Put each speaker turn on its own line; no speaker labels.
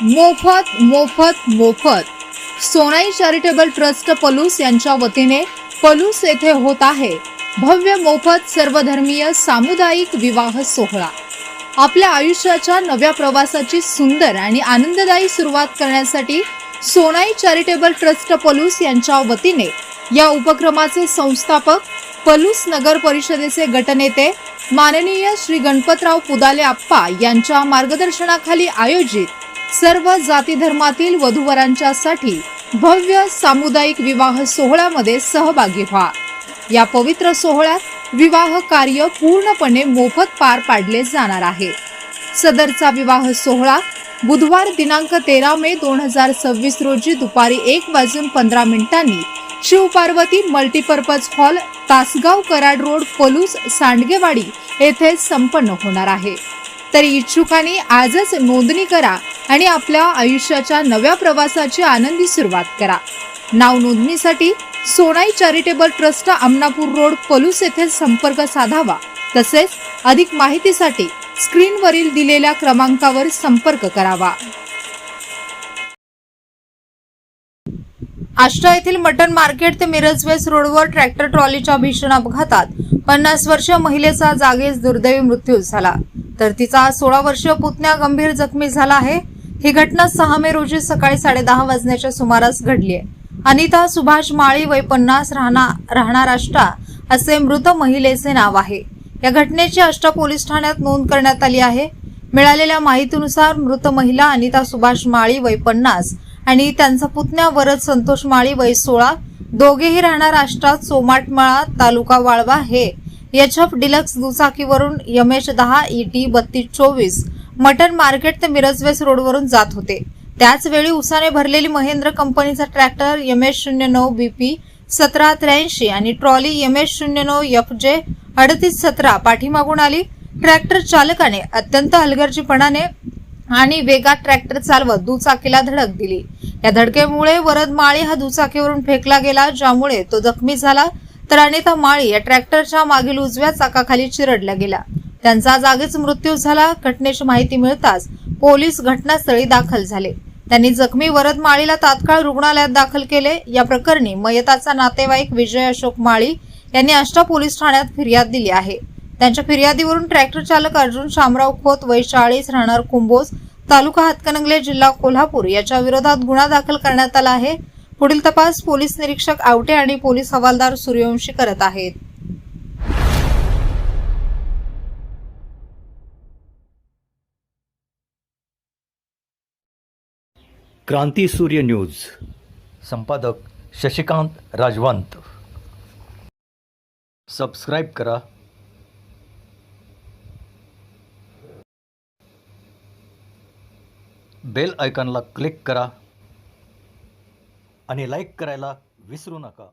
मोफत मोफत मोफत सोनाई चॅरिटेबल ट्रस्ट पलूस यांच्या वतीने पलूस येथे होत आहे भव्य मोफत सर्वधर्मीय सामुदायिक विवाह सोहळा। आपल्या आयुष्याच्या नव्या प्रवासाची सुंदर आणि आनंददायी सुरुवात करण्यासाठी सोनाई चॅरिटेबल ट्रस्ट पलूस यांच्या वतीने या उपक्रमाचे संस्थापक पलूस नगर परिषदेचे गटनेते माननीय श्री गणपतराव पुदाले आप्पा यांच्या मार्गदर्शनाखाली आयोजित सर्व जाती धर्मातील वधूवरांच्यासाठी भव्य सामुदायिक विवाह सोहळ्यामध्ये सहभागी व्हा। या पवित्र सोहळ्यात विवाह कार्य पूर्णपणे मोफत पार पाडले जाणार आहे। सदरचा विवाह सोहळा बुधवार दिनांक 13 मे 2026 रोजी दुपारी 1:15 Shivparvati multipurpose hall, Tasgaon Karad road, Palus, Sandgewadi येथे संपन्न होणार आहे। तरी इच्छुकांनी आजच नोंदणी करा आणि आपल्या आयुष्याच्या नव्या प्रवासाची आनंदी सुरुवात करा। नाव नोंदणीसाठी Sonai charitable trust Amanapur road, Palus येथे संपर्क साधावा। तसेच अधिक माहितीसाठी स्क्रीनवरील दिलेल्या क्रमांकावर संपर्क करावा। आष्टा येथील मटन मार्केट ते मिरज वेस्ट रोडवर ट्रॅक्टर ट्रॉलीच्या भीषण अपघातात 50 वर्षीय महिलेचा जागीच दुर्दैवी मृत्यू झाला, तर तिचा 16 वर्षीय पुतण्या गंभीर जखमी झाला आहे। ही घटना 6 मे रोजी सकाळी 10:30 वाजण्याच्या सुमारास घडली आहे। अनिता सुभाष माळी, वय 50, राहणार आष्टा असे मृत महिलेचे नाव आहे। या घटनेची आष्टा पोलीस ठाण्यात नोंद करण्यात आली आहे। मिळालेल्या माहितीनुसार मृत महिला अनिता सुभाष माळी, वय 50 आणि त्यांचा पुतण्या वरद संतोष माळी, वय 16, दोघेही राहणार आष्टा चोमाटमळा, तालुका वाळवा हे एचएफ डिलक्स दुचाकीवरून MH10 ET 3224 मटन मार्केट ते मिरज वेस्ट रोडवरून जात होते। त्याच वेळी उसाने भरलेली महेंद्र कंपनीचा ट्रॅक्टर MH09 BP 1783 आणि ट्रॉली MH09 FJ 3817 पाठीमागून आली। ट्रॅक्टर चालकाने अत्यंत हलगर्जीपणाने आणि वेगात ट्रॅक्टर चालवत दुचाकीला धडक दिली। या धडकेमुळे वरद माळी हा दुचाकीवरून फेकला गेला, ज्यामुळे तो जखमी झाला, तर अनिता माळी या ट्रॅक्टरच्या मागील उजव्या चाकाखाली चिरडल्या गेल्या। त्यांचा जागीच मृत्यू झाला। घटनेची माहिती मिळताच पोलीस घटनास्थळी दाखल झाले। त्यांनी जखमी वरद माळीला तात्काळ रुग्णालयात दाखल केले। या प्रकरणी मयताचा नातेवाईक विजय अशोक माळी यांनी आष्टा पोलीस ठाण्यात फिर्याद दिली आहे। त्यांच्या फिर्यादीवरून ट्रॅक्टर चालक अर्जुन शामराव खोत, वय 40, राहणार कुंभोज, तालुका हातकणंगले, जिल्हा कोल्हापूर याच्या विरोधात गुन्हा दाखल करण्यात आला आहे। पुढील तपास पोलीस निरीक्षक आवटे आणि पोलीस हवालदार सूर्यवंशी करत आहेत।
क्रांती सूर्य न्यूज, संपादक शशिकांत राजवंत। सबस्क्राइब करा, बेल आयकॉनला क्लिक करा आणि लाईक करायला विसरू नका।